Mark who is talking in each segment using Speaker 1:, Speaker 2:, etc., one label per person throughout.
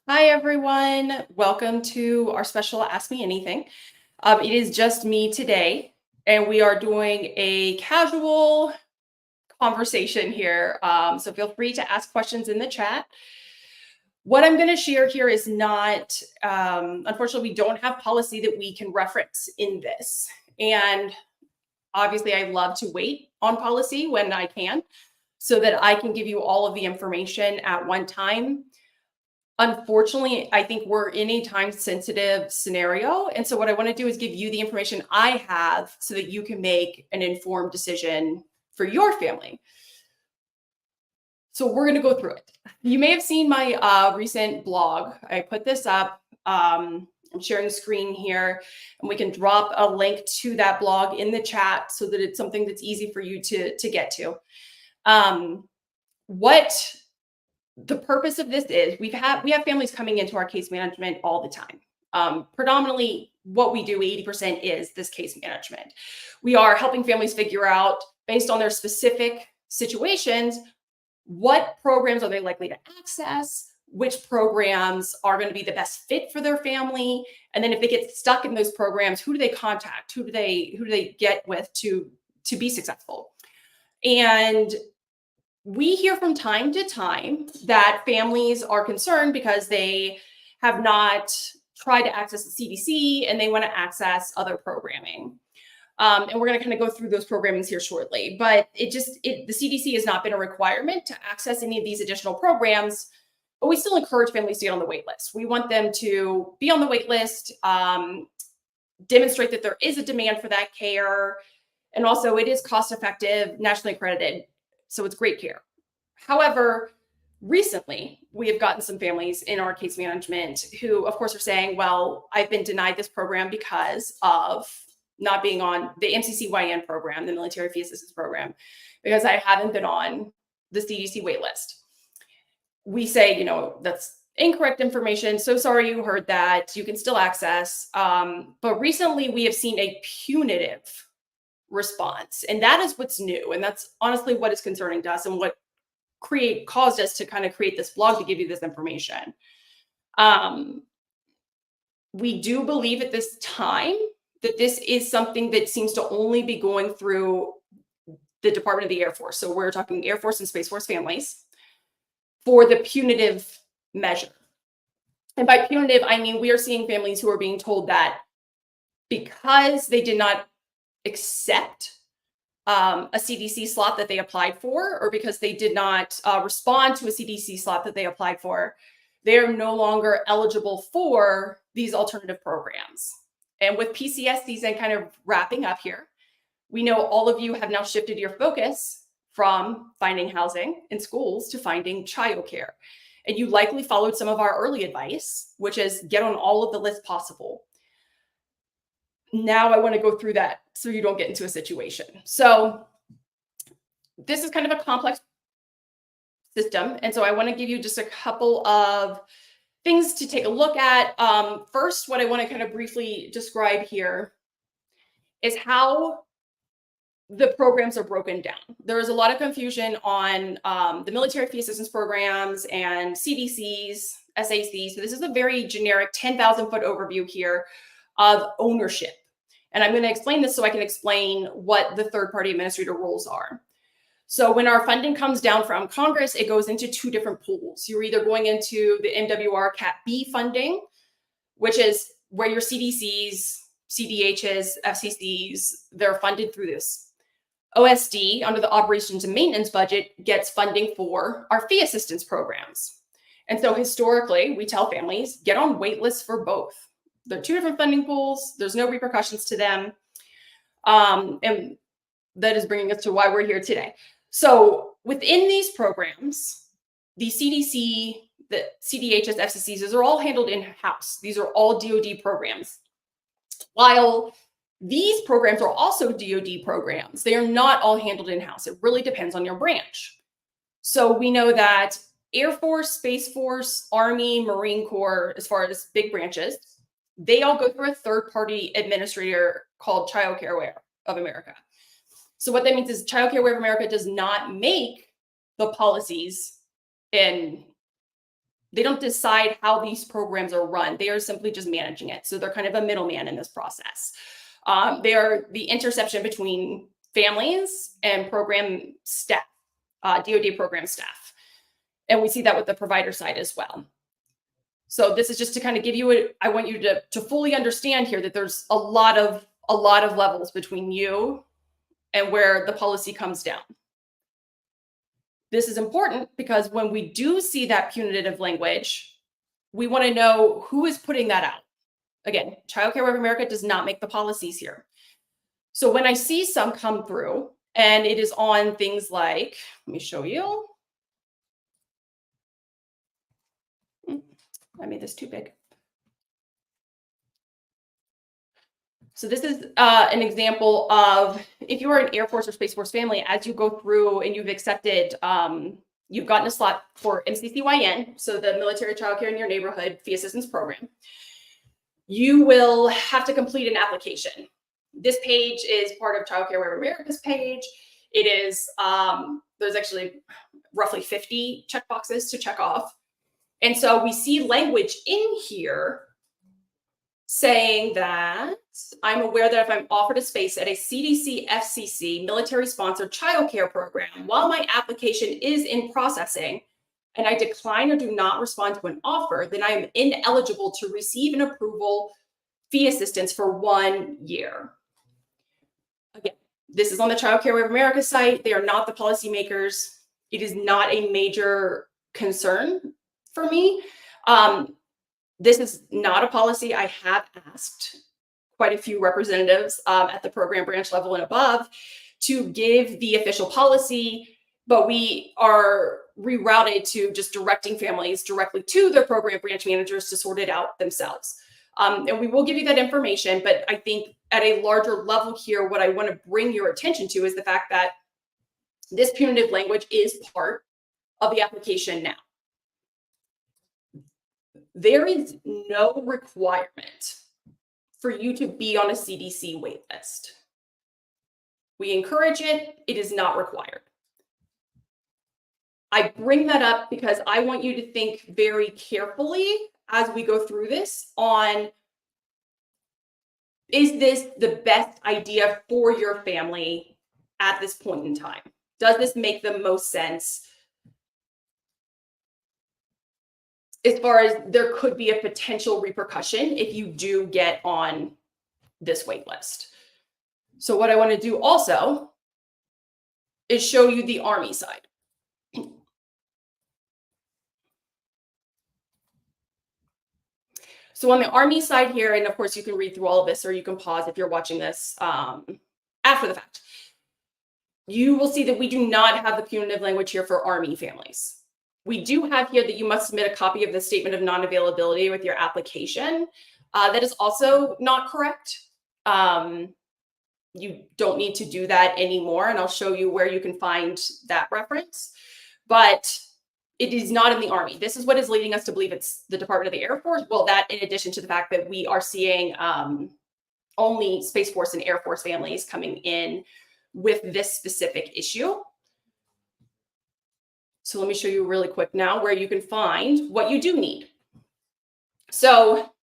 Speaker 1: Hi, everyone. Welcome to our special Ask Me Anything. It is just me today, and we are doing a casual conversation here. So feel free to ask questions in the chat. What I'm going to share here is not, unfortunately, we don't have policy that we can reference in this. And obviously, I love to wait on policy when I can so that I can give you all of the information at one time. Unfortunately, I think we're in a time sensitive scenario. And so, what I want to do is give you the information I have so that you can make an informed decision for your family. So, we're going to go through it. You may have seen my recent blog. I put this up. I'm sharing the screen here, and we can drop a link to that blog in the chat so that it's something that's easy for you to get to. What the purpose of this is we have families coming into our case management all the time. Predominantly what we do 80% is this case management. We are helping families figure out, based on their specific situations, what programs are they likely to access, which programs are going to be the best fit for their family, and then if they get stuck in those programs, who do they contact, who do they get with to be successful. And we hear from time to time that families are concerned because they have not tried to access the CDC and they want to access other programming. And we're going to kind of go through those programmings here shortly. But the CDC has not been a requirement to access any of these additional programs, but we still encourage families to get on the wait list. We want them to be on the wait list, demonstrate that there is a demand for that care, and also it is cost effective, nationally accredited. So it's great care. However, recently we have gotten some families in our case management who, of course, are saying, well, I've been denied this program because of not being on the MCCYN program, the Military Fee Assistance Program, because I haven't been on the CDC waitlist. We say, that's incorrect information. So sorry you heard that. You can still access. But recently we have seen a punitive response, and that is what's new, and that's honestly what is concerning to us and what caused us to kind of create this blog to give you this information. We do believe at this time that this is something that seems to only be going through the Department of the Air Force. So we're talking Air Force and Space Force families for the punitive measure. And by punitive, I mean we are seeing families who are being told that because they did not accept a CDC slot that they applied for, or because they did not respond to a CDC slot that they applied for, they are no longer eligible for these alternative programs. And with PCS season kind of wrapping up here, we know all of you have now shifted your focus from finding housing in schools to finding childcare. And you likely followed some of our early advice, which is get on all of the lists possible. Now I want to go through that so you don't get into a situation. So this is kind of a complex system. And so I want to give you just a couple of things to take a look at. First, what I want to kind of briefly describe here is how the programs are broken down. There is a lot of confusion on the military fee assistance programs and CDCs, SACs. So this is a very generic 10,000 foot overview here of ownership. And I'm going to explain this so I can explain what the third-party administrator roles are. So when our funding comes down from Congress, it goes into two different pools. You're either going into the MWR Cat B funding, which is where your CDCs, CDHs, FCCs, they're funded through this. OSD, under the operations and maintenance budget, gets funding for our fee assistance programs. And so historically, we tell families, get on wait lists for both. They're two different funding pools. There's no repercussions to them. And that is bringing us to why we're here today. So within these programs, the CDC, the CDHS, FCCs, those are all handled in-house. These are all DoD programs. While these programs are also DoD programs, they are not all handled in-house. It really depends on your branch. So we know that Air Force, Space Force, Army, Marine Corps, as far as big branches, they all go through a third-party administrator called Child Care Aware of America. So what that means is Child Care Aware of America does not make the policies in They don't decide how these programs are run. They are simply just managing it. So they're kind of a middleman in this process. They are the interception between families and program staff, DoD program staff. And we see that with the provider side as well. So this is just to kind of give you I want you to fully understand here that there's a lot of levels between you and where the policy comes down. This is important because when we do see that punitive language, we want to know who is putting that out. Again, Child Care of America does not make the policies here. So when I see some come through and it is on things like, let me show you. I made this too big. So this is an example of if you are an Air Force or Space Force family, as you go through and you've accepted, you've gotten a slot for MCCYN, so the Military Child Care in Your Neighborhood Fee Assistance Program, you will have to complete an application. This page is part of Child Care Wherever America's page. It is, there's actually roughly 50 checkboxes to check off. And so we see language in here saying that I'm aware that if I'm offered a space at a CDC FCC military-sponsored childcare program while my application is in processing and I decline or do not respond to an offer, then I am ineligible to receive an approval fee assistance for 1 year. Again, this is on the Child Care of America site. They are not the policymakers. It is not a major concern for me. This is not a policy. I have asked quite a few representatives at the program branch level and above to give the official policy, but we are rerouted to just directing families directly to their program branch managers to sort it out themselves. And we will give you that information, but I think at a larger level here, what I want to bring your attention to is the fact that this punitive language is part of the application now. There is no requirement for you to be on a CDC waitlist. We encourage it. It is not required. I bring that up because I want you to think very carefully as we go through this on, is this the best idea for your family at this point in time? Does this make the most sense? As far as there could be a potential repercussion if you do get on this wait list. So what I want to do also is show you the Army side. So on the Army side here, and of course you can read through all of this or you can pause if you're watching this after the fact, you will see that we do not have the punitive language here for Army families. We do have here that you must submit a copy of the statement of non-availability with your application. That is also not correct. You don't need to do that anymore, and I'll show you where you can find that reference. But it is not in the Army. This is what is leading us to believe it's the Department of the Air Force. Well, that in addition to the fact that we are seeing only Space Force and Air Force families coming in with this specific issue. So let me show you really quick now where you can find what you do need. So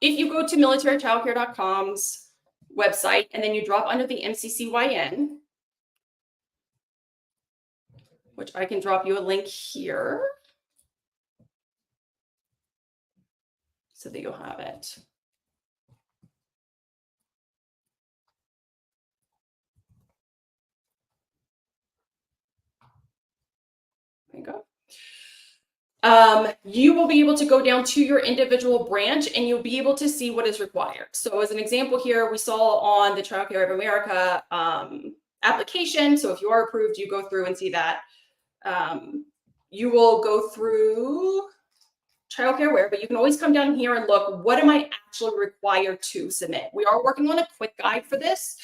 Speaker 1: if you go to militarychildcare.com's website and then you drop under the MCCYN, which I can drop you a link here so that you'll have it. There you go. You will be able to go down to your individual branch and you'll be able to see what is required. So as an example here, we saw on the Child Care of America application. So if you are approved, you go through and see that. You will go through Child Care Where, but you can always come down here and look, what am I actually required to submit? We are working on a quick guide for this.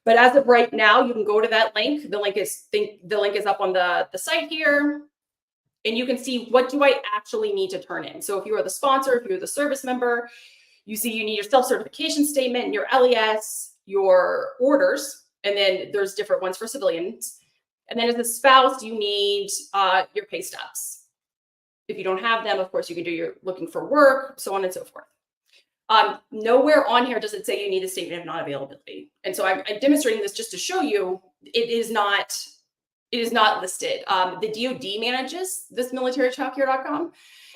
Speaker 1: But as of right now, you can go to that link. The link is up on the site here. And you can see, what do I actually need to turn in? So if you are the sponsor, if you're the service member, you see you need your self-certification statement, your LES, your orders, and then there's different ones for civilians. And then as a spouse, you need your pay stubs. If you don't have them, of course, you can do your looking for work, so on and so forth. Nowhere on here does it say you need a statement of non-availability. And so I'm demonstrating this just to show you it is not listed. The DoD manages this militarychildcare.com.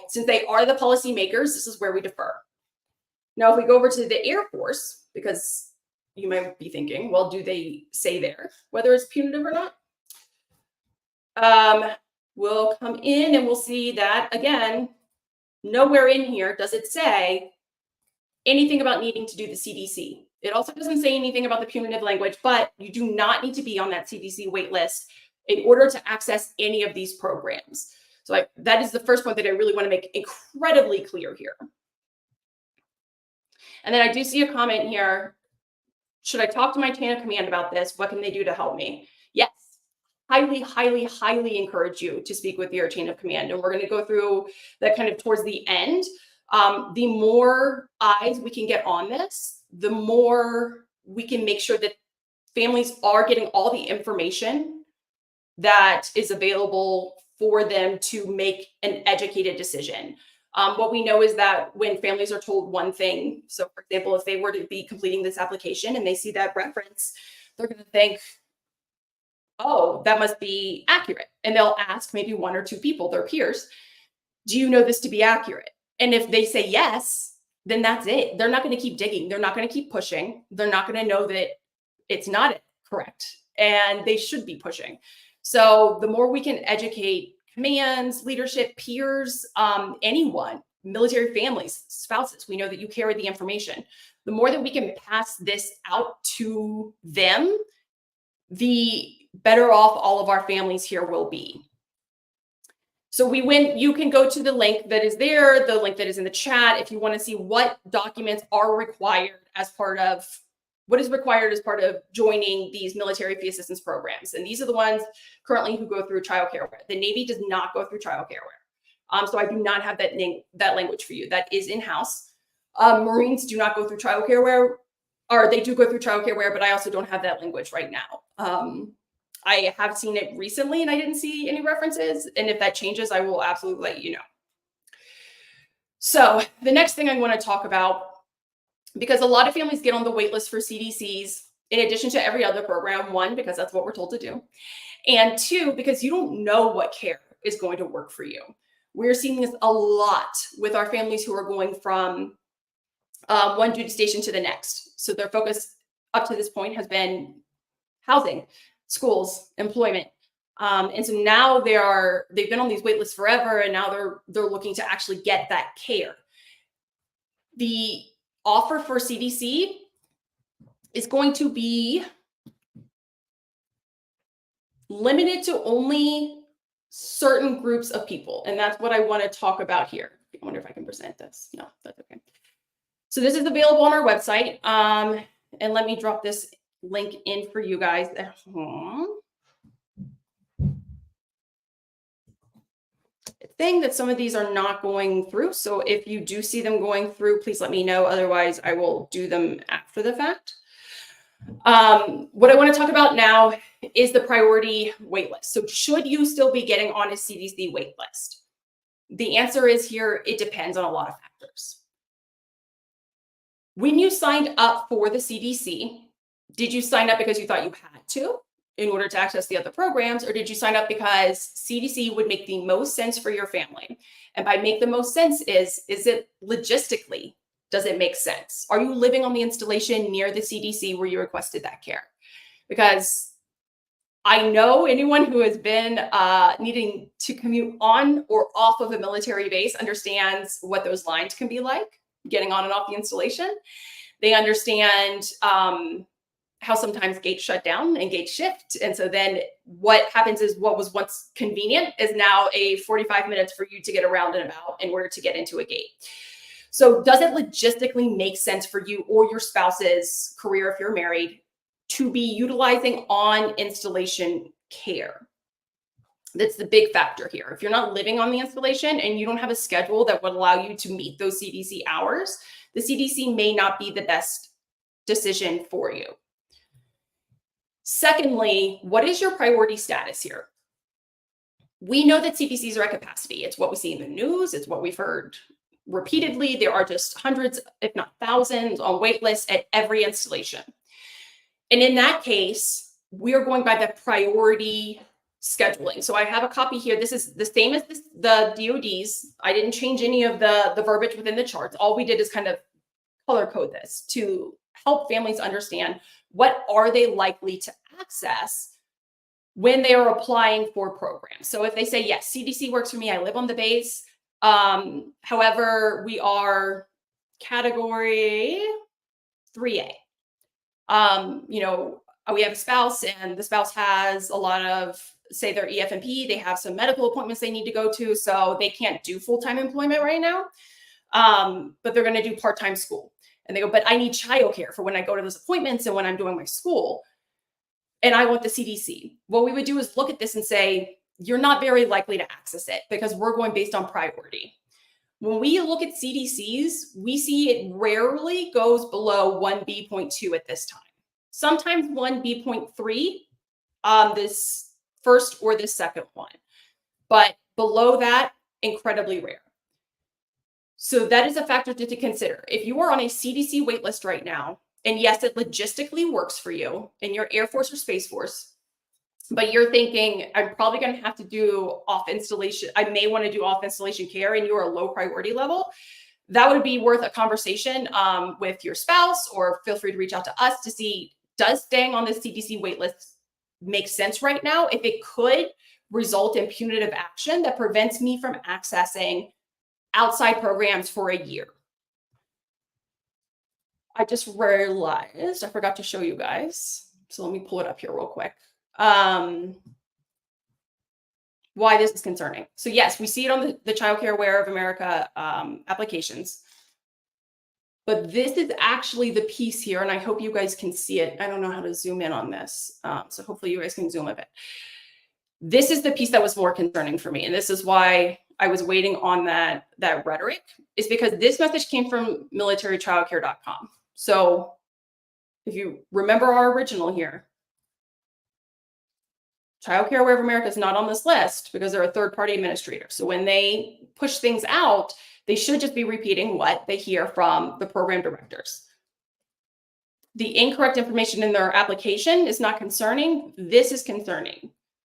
Speaker 1: Since they are the policy makers, this is where we defer. Now, if we go over to the Air Force, because you might be thinking, well, do they say there whether it's punitive or not? We'll come in and we'll see that, again, nowhere in here does it say anything about needing to do the CDC. It also doesn't say anything about the punitive language, but you do not need to be on that CDC wait list in order to access any of these programs. So that is the first point that I really want to make incredibly clear here. And then I do see a comment here. Should I talk to my chain of command about this? What can they do to help me? Yes. Highly, highly, highly encourage you to speak with your chain of command. And we're going to go through that kind of towards the end. The more eyes we can get on this, the more we can make sure that families are getting all the information that is available for them to make an educated decision. What we know is that when families are told one thing, so for example, if they were to be completing this application and they see that reference, they're going to think, oh, that must be accurate. And they'll ask maybe one or two people, their peers, do you know this to be accurate? And if they say yes, then that's it. They're not going to keep digging. They're not going to keep pushing. They're not going to know that it's not correct. And they should be pushing. So the more we can educate commands, leadership, peers, anyone, military families, spouses, we know that you carry the information. The more that we can pass this out to them, the better off all of our families here will be. So you can go to the link that is there, the link that is in the chat, if you want to see what documents are required as part of what is required as part of joining these military fee assistance programs. And these are the ones currently who go through childcare. The Navy does not go through childcare. So I do not have that language for you. That is in-house. Marines do not go through childcare, or they do go through childcare, but I also don't have that language right now. I have seen it recently and I didn't see any references. And if that changes, I will absolutely let you know. So the next thing I want to talk about, because a lot of families get on the wait list for CDCs, in addition to every other program, one, because that's what we're told to do. And two, because you don't know what care is going to work for you. We're seeing this a lot with our families who are going from one duty station to the next. So their focus up to this point has been housing, schools, employment. And so now they've been on these wait lists forever, and now they're looking to actually get that care. The offer for CDC is going to be limited to only certain groups of people. And that's what I want to talk about here. I wonder if I can present this. No, that's okay. So this is available on our website. And let me drop this link in for you guys at home. Thing that some of these are not going through. So if you do see them going through, please let me know. Otherwise, I will do them after the fact. What I want to talk about now is the priority wait list. So should you still be getting on a CDC wait list? The answer is here, it depends on a lot of factors. When you signed up for the CDC, did you sign up because you thought you had to in order to access the other programs, or did you sign up because CDC would make the most sense for your family? And by make the most sense is it logistically, does it make sense? Are you living on the installation near the CDC where you requested that care? Because I know anyone who has been needing to commute on or off of a military base understands what those lines can be like, getting on and off the installation. They understand how sometimes gates shut down and gates shift. And so then what happens is what was once convenient is now a 45 minutes for you to get around and about in order to get into a gate. So does it logistically make sense for you or your spouse's career, if you're married, to be utilizing on installation care? That's the big factor here. If you're not living on the installation and you don't have a schedule that would allow you to meet those CDC hours, the CDC may not be the best decision for you. Secondly, what is your priority status here? We know that CPCs are at capacity. It's what we see in the news. It's what we've heard repeatedly. There are just hundreds, if not thousands, on wait lists at every installation. And in that case, we are going by the priority scheduling. So I have a copy here. This is the same as the DODs. I didn't change any of the verbiage within the charts. All we did is kind of color code this to help families understand what are they likely to access when they are applying for programs. So if they say, yes, CDC works for me, I live on the base. However, we are category 3A. We have a spouse and the spouse has a lot of, say they're EFMP, they have some medical appointments they need to go to, so they can't do full-time employment right now, but they're going to do part-time school. And they go, but I need childcare for when I go to those appointments and when I'm doing my school. And I want the CDC. What we would do is look at this and say, you're not very likely to access it because we're going based on priority. When we look at CDCs, we see it rarely goes below 1B.2 at this time. Sometimes 1B.3, this first or this second one. But below that, incredibly rare. So that is a factor to consider. If you are on a CDC waitlist right now, and yes, it logistically works for you in your Air Force or Space Force, but you're thinking, I'm probably going to have to do off installation. I may want to do off installation care and you're a low priority level. That would be worth a conversation with your spouse, or feel free to reach out to us to see, does staying on the CDC waitlist make sense right now? If it could result in punitive action that prevents me from accessing outside programs for a year. I just realized I forgot to show you guys. So let me pull it up here real quick. Why this is concerning. So yes, we see it on the Child Care Aware of America applications. But this is actually the piece here, and I hope you guys can see it. I don't know how to zoom in on this. So hopefully you guys can zoom a bit. This is the piece that was more concerning for me. And this is why I was waiting on that rhetoric, is because this message came from militarychildcare.com. So if you remember our original here, Child Care Aware of America is not on this list because they're a third-party administrator. So when they push things out, they should just be repeating what they hear from the program directors. The incorrect information in their application is not concerning. This is concerning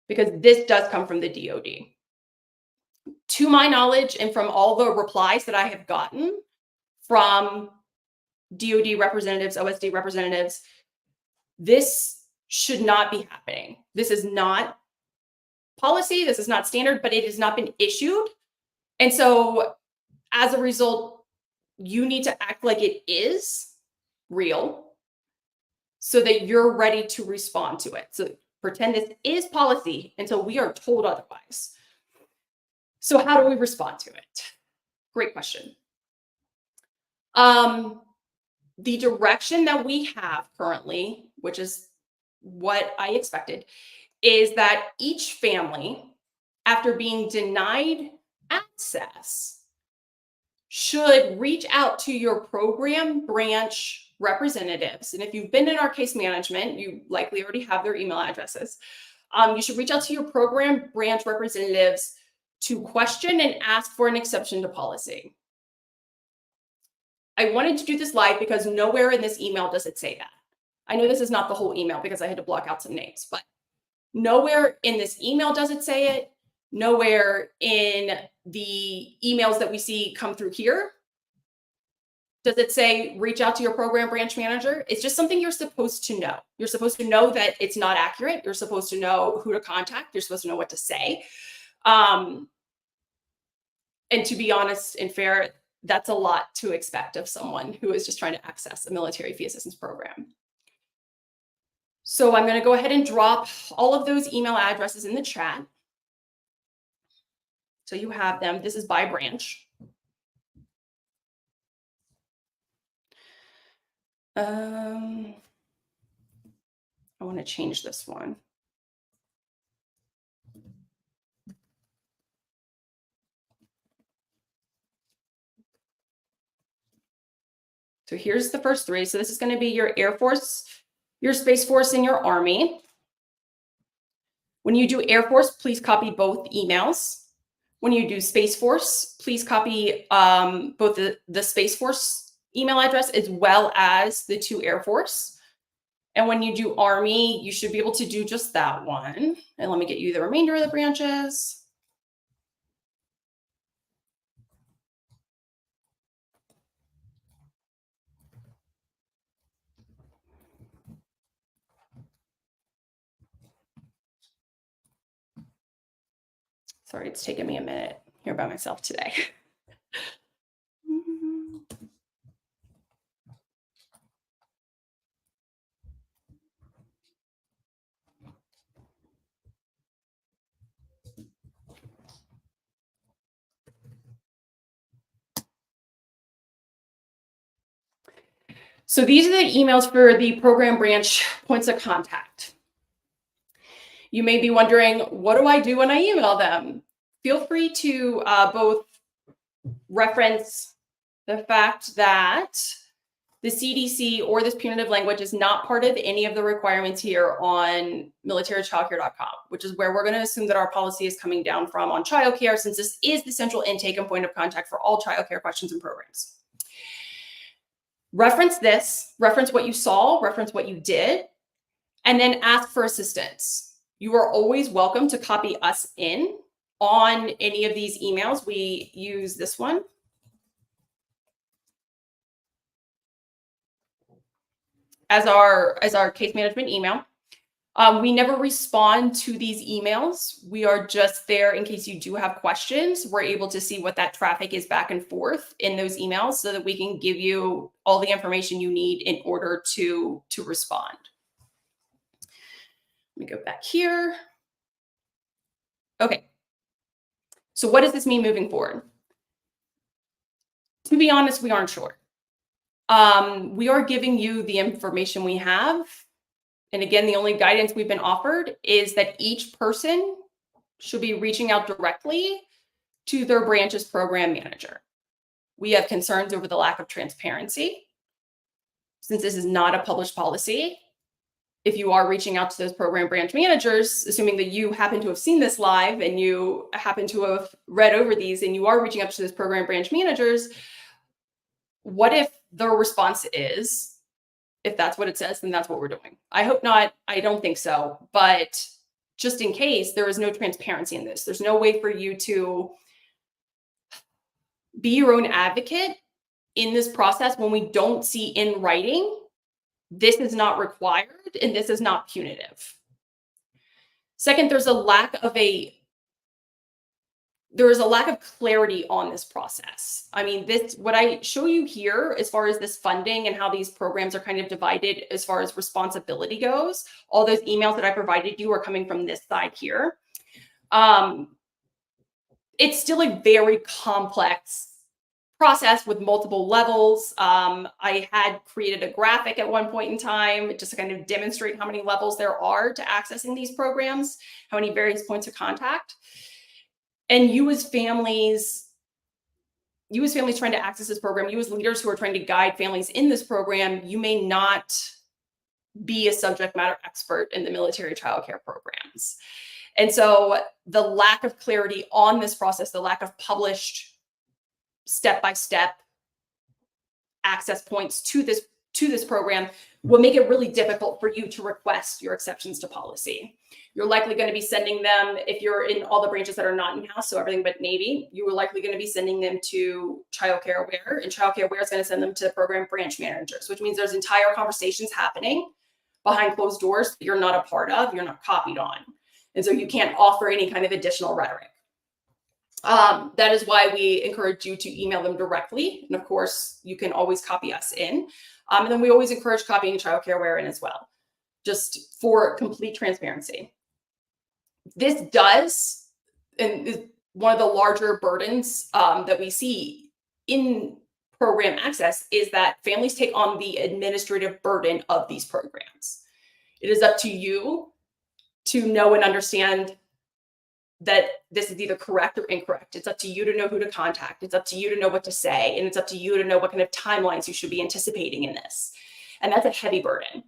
Speaker 1: because this does come from the DOD. To my knowledge, and from all the replies that I have gotten from DOD representatives, OSD representatives, this should not be happening. This is not policy. This is not standard, but it has not been issued. And so as a result, you need to act like it is real so that you're ready to respond to it. So pretend this is policy until we are told otherwise. So how do we respond to it? Great question. The direction that we have currently, which is what I expected, is that each family, after being denied access, should reach out to your program branch representatives. And if you've been in our case management, you likely already have their email addresses. You should reach out to your program branch representatives to question and ask for an exception to policy. I wanted to do this live because nowhere in this email does it say that. I know this is not the whole email because I had to block out some names, but nowhere in this email does it say it. Nowhere in the emails that we see come through here does it say reach out to your program branch manager. It's just something you're supposed to know. You're supposed to know that it's not accurate. You're supposed to know who to contact. You're supposed to know what to say. And to be honest and fair, that's a lot to expect of someone who is just trying to access a military fee assistance program. So I'm going to go ahead and drop all of those email addresses in the chat. So you have them. This is by branch. I want to change this one. So here's the first three. So this is going to be your Air Force, your Space Force, and your Army. When you do Air Force, please copy both emails. When you do Space Force, please copy both the Space Force email address as well as the to Air Force. And when you do Army, you should be able to do just that one. And let me get you the remainder of the branches. Sorry, it's taken me a minute here by myself today. So these are the emails for the program branch points of contact. You may be wondering, what do I do when I email them? Feel free to both reference the fact that the CDC or this punitive language is not part of any of the requirements here on militarychildcare.com, which is where we're going to assume that our policy is coming down from on childcare, since this is the central intake and point of contact for all childcare questions and programs. Reference this, reference what you saw, reference what you did, and then ask for assistance. You are always welcome to copy us in on any of these emails. We use this one. As our case management email. We never respond to these emails. We are just there in case you do have questions. We're able to see what that traffic is back and forth in those emails so that we can give you all the information you need in order to respond. Let me go back here. Okay. So what does this mean moving forward? To be honest, we aren't sure. We are giving you the information we have. And again, the only guidance we've been offered is that each person should be reaching out directly to their branch's program manager. We have concerns over the lack of transparency. Since this is not a published policy, if you are reaching out to those program branch managers, assuming that you happen to have seen this live and you happen to have read over these and you are reaching out to those program branch managers, what if their response is, if that's what it says, then that's what we're doing? I hope not. I don't think so. But just in case, there is no transparency in this. There's no way for you to be your own advocate in this process when we don't see in writing, this is not required and this is not punitive. Second, there is a lack of clarity on this process. I mean, what I show you here as far as this funding and how these programs are kind of divided as far as responsibility goes, all those emails that I provided you are coming from this side here. It's still a very complex process with multiple levels. I had created a graphic at one point in time just to kind of demonstrate how many levels there are to accessing these programs, how many various points of contact. And you as families trying to access this program, you as leaders who are trying to guide families in this program, you may not be a subject matter expert in the military child care programs. And so the lack of clarity on this process, the lack of published step-by-step access points to this program will make it really difficult for you to request your exceptions to policy. You're likely going to be sending them, if you're in all the branches that are not in-house, so everything but Navy, you are likely going to be sending them to Child Care Aware, and Child Care Aware is going to send them to program branch managers, which means there's entire conversations happening behind closed doors that you're not a part of, you're not copied on. And so you can't offer any kind of additional rhetoric. That is why we encourage you to email them directly. And of course, you can always copy us in. And then we always encourage copying Child Care Aware in as well, just for complete transparency. This does, and is one of the larger burdens that we see in program access, is that families take on the administrative burden of these programs. It is up to you to know and understand that this is either correct or incorrect. It's up to you to know who to contact. It's up to you to know what to say. And it's up to you to know what kind of timelines you should be anticipating in this. And that's a heavy burden.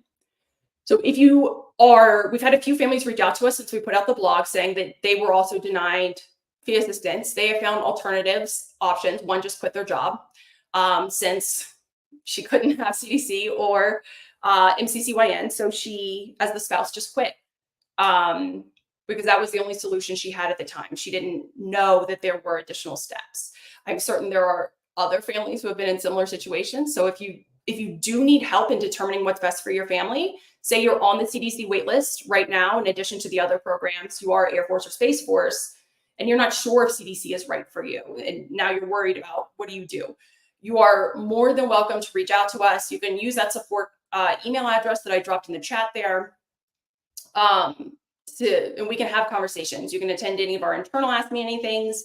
Speaker 1: So we've had a few families reach out to us since we put out the blog saying that they were also denied fee assistance. They have found alternatives, options. One just quit their job since she couldn't have CDC or MCCYN. So she, as the spouse, just quit because that was the only solution she had at the time. She didn't know that there were additional steps. I'm certain there are other families who have been in similar situations. So if you do need help in determining what's best for your family, say you're on the CDC waitlist right now, in addition to the other programs, you are Air Force or Space Force, and you're not sure if CDC is right for you, and now you're worried about what do, you are more than welcome to reach out to us. You can use that support email address that I dropped in the chat there, and we can have conversations. You can attend any of our internal Ask Me Anythings.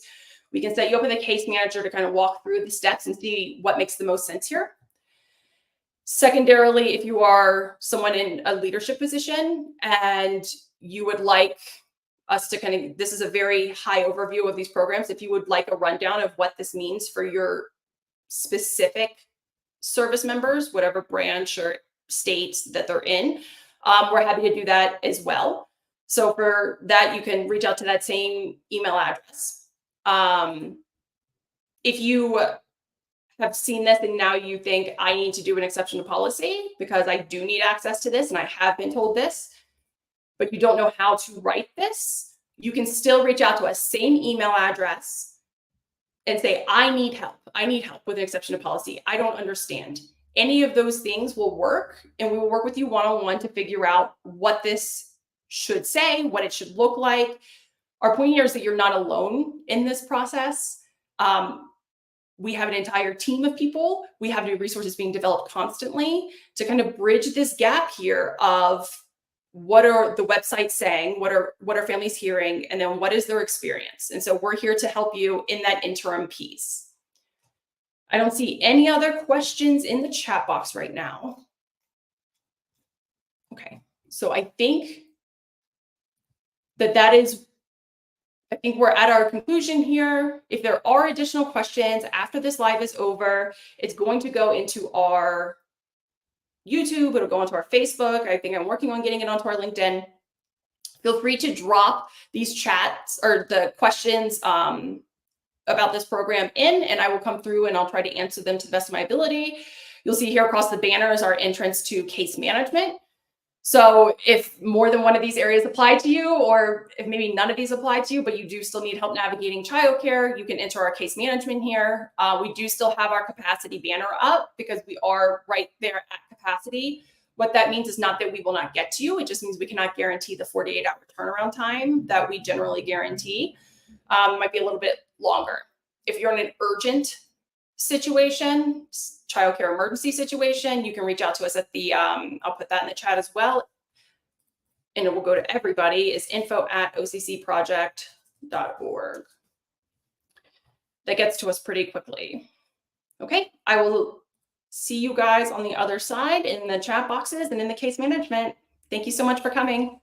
Speaker 1: We can set you up with a case manager to kind of walk through the steps and see what makes the most sense here. Secondarily, if you are someone in a leadership position and you would like us to this is a very high overview of these programs. If you would like a rundown of what this means for your specific service members, whatever branch or states that they're in, we're happy to do that as well. So for that, you can reach out to that same email address. If you have seen this and now you think I need to do an exception to policy because I do need access to this and I have been told this, but you don't know how to write this, you can still reach out to us, same email address, and say, I need help. I need help with an exception to policy. I don't understand. Any of those things will work, and we will work with you one-on-one to figure out what this should say, what it should look like. Our point here is that you're not alone in this process. We have an entire team of people. We have new resources being developed constantly to kind of bridge this gap here of what are the websites saying, what are families hearing, and then what is their experience. And so we're here to help you in that interim piece. I don't see any other questions in the chat box right now. Okay, so I think I think we're at our conclusion here. If there are additional questions after this live is over, it's going to go into our YouTube, it'll go onto our Facebook. I think I'm working on getting it onto our LinkedIn. Feel free to drop these chats or the questions about this program in, and I will come through and I'll try to answer them to the best of my ability. You'll see here across the banner is our entrance to case management. So if more than one of these areas apply to you, or if maybe none of these apply to you, but you do still need help navigating childcare, you can enter our case management here. We do still have our capacity banner up because we are right there at capacity. What that means is not that we will not get to you. It just means we cannot guarantee the 48-hour turnaround time that we generally guarantee. It might be a little bit longer. If you're in an urgent situation, childcare emergency situation, you can reach out to us at the, I'll put that in the chat as well, and it will go to everybody, is info@occproject.org. That gets to us pretty quickly. Okay, I will see you guys on the other side in the chat boxes and in the case management. Thank you so much for coming.